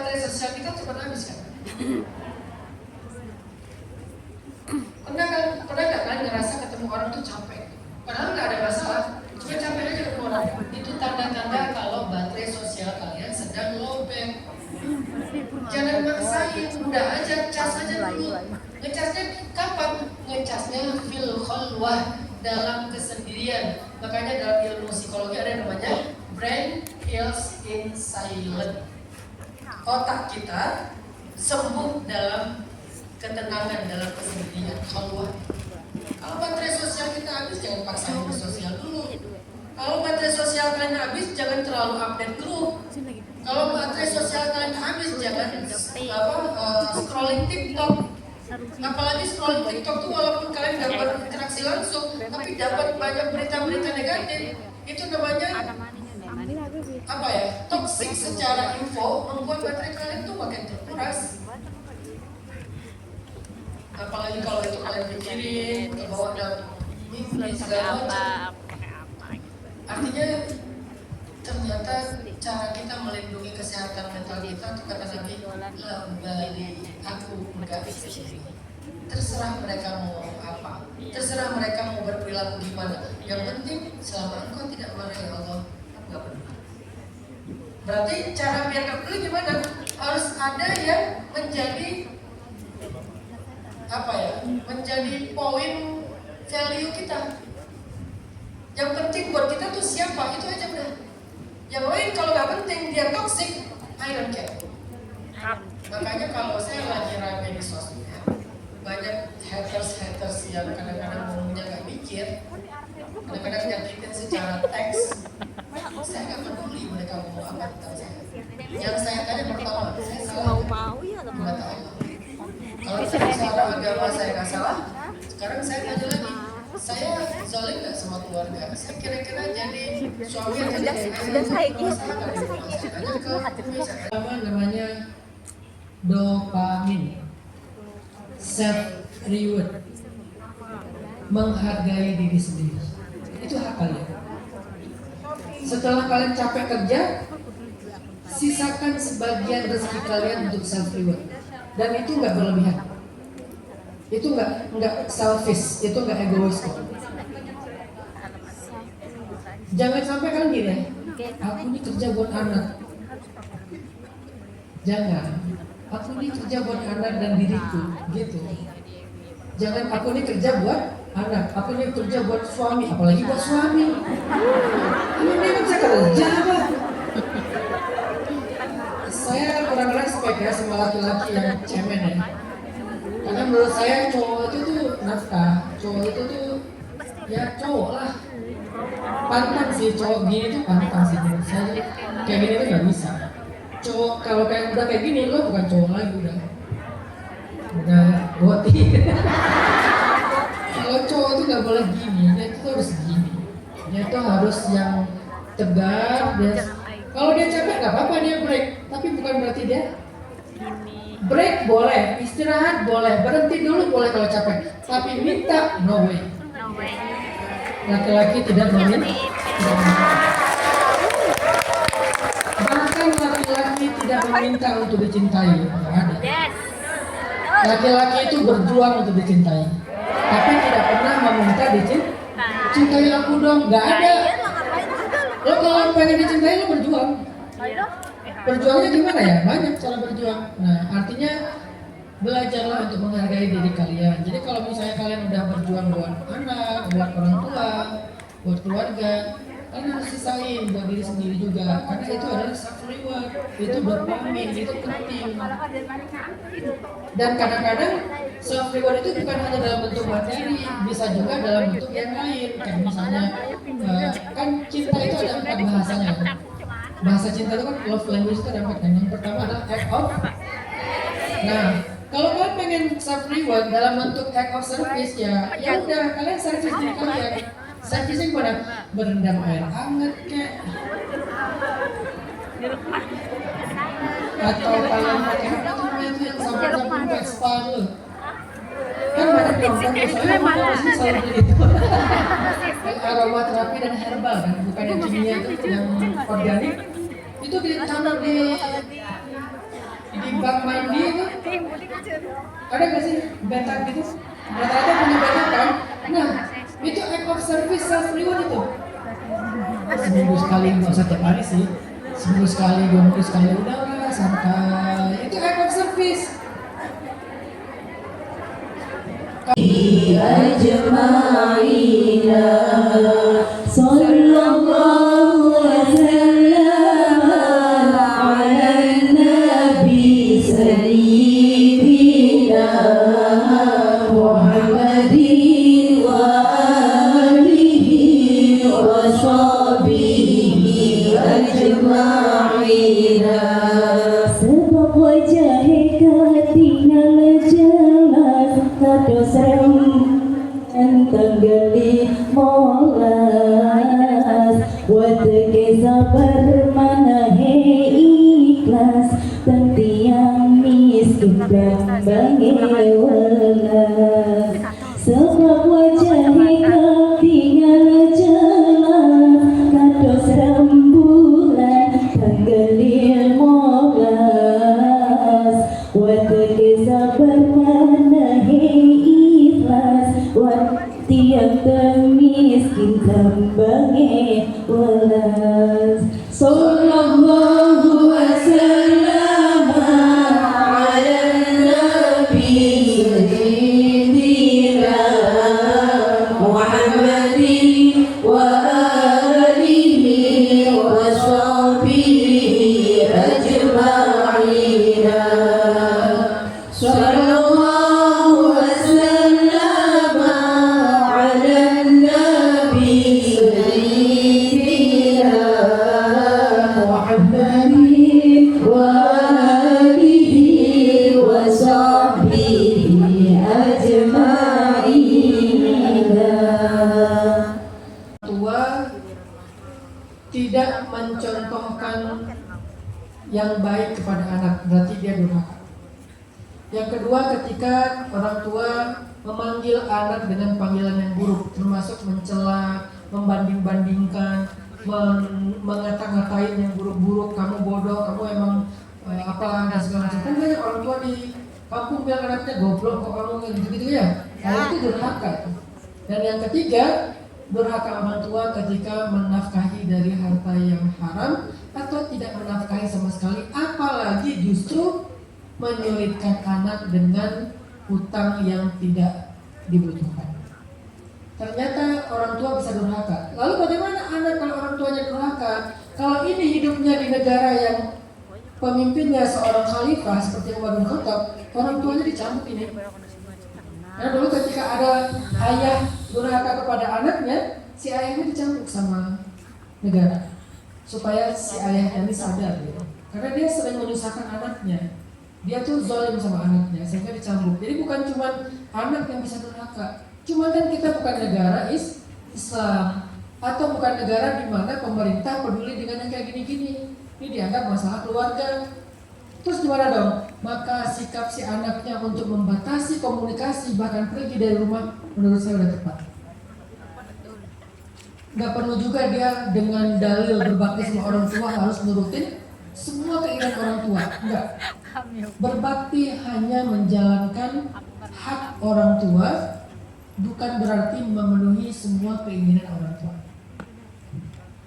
baterai sosial kita cepat habis kan? Pernah nggak kalian ngerasa ketemu orang tuh capek? Padahal nggak ada masalah, cuma capek aja ketemu orang. Itu tanda-tanda kalau baterai sosial kalian sedang lowbat. Jangan maksain, udah aja, cas aja dulu. Ngecasnya kapan? Ngecasnya fil khalwah, dalam kesendirian. Makanya dalam ilmu psikologi ada yang namanya brain heals in silence. Otak kita sembuh dalam ketenangan, dalam kesendirian, khalwah. Kalau baterai sosial kita habis, jangan paksain bersosial dulu. Kalau baterai sosial kalian habis, jangan terlalu update grup. Kalau baterai sosial kalian habis, jangan scrolling TikTok. Apalagi scrolling TikTok tuh walaupun kalian dapat interaksi langsung, tapi dapat banyak berita-berita negatif. Itu namanya apa ya? Toxic secara info, membuat baterai kalian tuh makin terkuras. Apalagi kalau itu kalian pikirin, kebawa dalam mimpi segala macam. Artinya ternyata cara kita melindungi kesehatan mental kita itu kata Nabi, lambali aku enggak bisa. Terserah mereka mau apa, terserah mereka mau berperilaku gimana. Yang penting selama engkau tidak marahi Allah, aku enggak peduli. Berarti cara biar enggak peduli gimana? Harus ada yang menjadi apa ya? Menjadi poin value kita. Yang penting buat kita tuh siapa, itu aja udah. Yang lain kalau nggak penting, dia toxic, I don't care. Makanya kalau saya lagi rame di sosmed, banyak haters yang kadang-kadang ngomongnya nggak mikir, kadang-kadang nyakitin secara teks. Saya nggak peduli mereka ngomong apa tentang saya. Yang saya tanya pertama, saya salah kata Allah. Kalau saya salah agama saya nggak salah, sekarang saya tanya lagi. Saya zalim nggak sama keluarga? Saya kira-kira jadi suami yang jadi apa namanya dopamin, self reward, menghargai diri sendiri. Itu hak kalian. Setelah kalian capek kerja, sisakan sebagian rezeki kalian untuk self reward. Dan itu nggak berlebihan. Itu nggak selfish, itu nggak egois kok. Jangan sampai kalian gini, aku ini kerja buat anak. Jangan, aku ini kerja buat anak dan diriku, gitu. Jangan aku ini kerja buat anak, aku ini kerja buat suami, apalagi buat suami. Ini memang saya kerja apa? Saya kurang respect ya sama laki-laki yang cemen ya. Karena menurut saya cowok itu tuh nafkah, cowok itu tuh ya cowok lah. Pantang sih cowok gini tuh pantang sih menurut saya. Kayak gini tuh nggak bisa. Cowok kalau kayak udah kayak gini lo bukan cowok lagi udah boti. Kalau cowok tuh nggak boleh gini, dia tuh harus gini. Dia tuh harus yang tegar. Kalau dia capek nggak apa-apa dia break, tapi bukan berarti dia break boleh, istirahat boleh, berhenti dulu boleh kalau capek. Tapi minta, no way. Laki-laki tidak meminta. Bahkan laki-laki tidak meminta untuk dicintai. Nggak ada. Laki-laki itu berjuang untuk dicintai, tapi tidak pernah meminta dicintai. Cintai aku dong, nggak ada. Lo kalau pengen dicintai lo berjuang. Berjuangnya gimana ya? Banyak cara berjuang. Nah, artinya belajarlah untuk menghargai diri kalian. Jadi kalau misalnya kalian udah berjuang buat anak, buat orang tua, buat keluarga, kalian harus sisain buat diri sendiri juga. Karena itu adalah self reward, itu dopamin, itu penting. Dan kadang-kadang self reward itu bukan hanya dalam bentuk materi, bisa juga dalam bentuk yang lain. Kayak misalnya, kan cinta itu ada 4 bahasanya. Bahasa cinta itu kan love language itu ada 4 kan. Yang pertama adalah act of. Nah, kalau kalian pengen self reward dalam bentuk act of service ya udah kalian service diri kalian. Service pada berendam air hangat kayak atau kalian pakai apa tuh itu yang sabun Vespa tuh. Kan banyak perempuan tuh saya pasti selalu beli itu. Aromaterapi dan herbal kan, bukan yang kimia itu yang organik. Itu ditanam di di bak mandi itu ada nggak sih bathtub gitu? Rata-rata punya bathtub kan? Nah, itu act of service self reward itu. Seminggu sekali, nggak usah tiap hari sih. Seminggu sekali, 2 minggu sekali, udah santai. Itu act of service. Ajma'ina sallallahu wasallam ala nabi sayyidina Muhammadin wa alihi wa sahbihi ajma'ina. Sebab wajahnya ketinggal jelas kados tenggali molas wateke sabar manahe ikhlas tentiang miskin dan bange welas. Sebab wajahnya ketinggal jelas kados rembulan tenggali molas wateke sabar manahe tiang termiskin tambange welas. Sallallahu wasallam ala nabi sayyidina Muhammadin wa alihi wa sahbihi ajma'ina. Sallallahu wasallam tidak mencontohkan yang baik kepada anak, berarti dia durhaka. Yang kedua, ketika orang tua memanggil anak dengan panggilan yang buruk, termasuk mencela, membanding-bandingkan, mengata-ngatain yang buruk-buruk, kamu bodoh, kamu emang apa dan segala macam. Kan banyak orang tua di kampung bilang anaknya goblok kok kamu gitu-gitu ya. Nah, itu durhaka. Dan yang ketiga, durhaka orang tua ketika menafkahi dari harta yang haram atau tidak menafkahi sama sekali, apalagi justru menyulitkan anak dengan hutang yang tidak dibutuhkan. Ternyata orang tua bisa durhaka. Lalu bagaimana anak kalau orang tuanya durhaka? Kalau ini hidupnya di negara yang pemimpinnya seorang khalifah seperti Umar bin Khattab, orang tuanya dicambuk ini. Karena dulu ketika ada ayah durhaka kepada anaknya, si ayahnya dicambuk sama negara supaya si ayahnya ini sadar gitu. Karena dia sering menyusahkan anaknya, dia tuh zalim sama anaknya sehingga dicambuk. Jadi bukan cuma anak yang bisa durhaka, cuma kan kita bukan negara Islam atau bukan negara di mana pemerintah peduli dengan yang kayak gini-gini. Ini dianggap masalah keluarga. Terus gimana dong? Maka sikap si anaknya untuk membatasi komunikasi bahkan pergi dari rumah menurut saya udah tepat. Gak perlu juga dia dengan dalil berbakti sama orang tua harus nurutin semua keinginan orang tua. Enggak. Berbakti hanya menjalankan hak orang tua, bukan berarti memenuhi semua keinginan orang tua.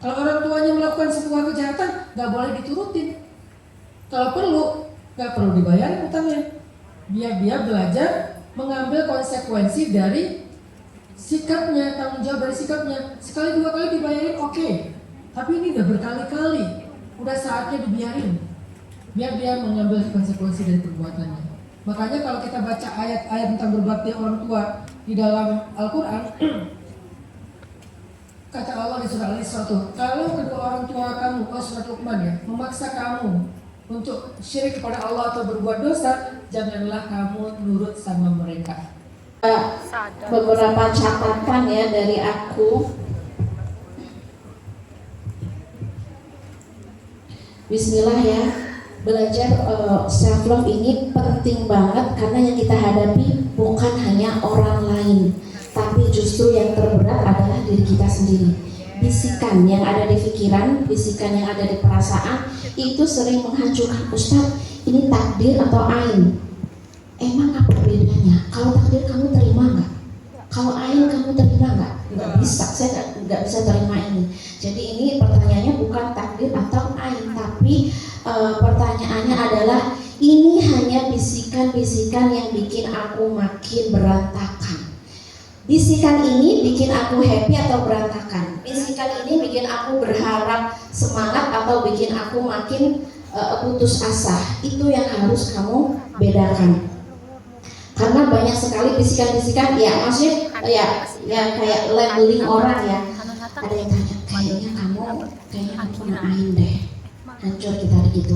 Kalau orang tuanya melakukan sebuah kejahatan, gak boleh diturutin. Kalau perlu, gak perlu dibayar utangnya. Biar dia belajar mengambil konsekuensi dari sikapnya, tanggung jawab dari sikapnya. Sekali dua kali dibayarin oke. Tapi ini udah berkali-kali, udah saatnya dibiarin. Biar dia mengambil konsekuensi dari perbuatannya. Makanya kalau kita baca ayat-ayat tentang berbakti orang tua di dalam Al-Quran, kata Allah di surah Al-Isra, kalau kedua orang tua kamu, surat Luqman ya, memaksa kamu untuk syirik kepada Allah atau berbuat dosa, janganlah kamu nurut sama mereka. Beberapa catatan ya dari aku. Bismillah ya, belajar self love ini penting banget karena yang kita hadapi bukan hanya orang lain, tapi justru yang terberat adalah diri kita sendiri. bisikan yang ada di pikiran, bisikan yang ada di perasaan itu sering menghancurkan. Ustaz, ini takdir atau ain? Emang apa bedanya? Kalau takdir kamu terima nggak? Kalau ain kamu terima nggak? Nggak bisa, saya nggak bisa terima ini. Jadi ini pertanyaannya bukan takdir atau ain, tapi pertanyaannya adalah ini hanya bisikan-bisikan yang bikin aku makin berantakan. Bisikan ini bikin aku happy atau berantakan? Bisikan ini bikin aku berharap semangat atau bikin aku makin putus asa? Itu yang harus kamu bedakan. Karena banyak sekali bisikan-bisikan, ya maksudnya ya kayak labeling orang ya. Ada yang tanya, kayaknya kamu ain deh, hancur kita gitu.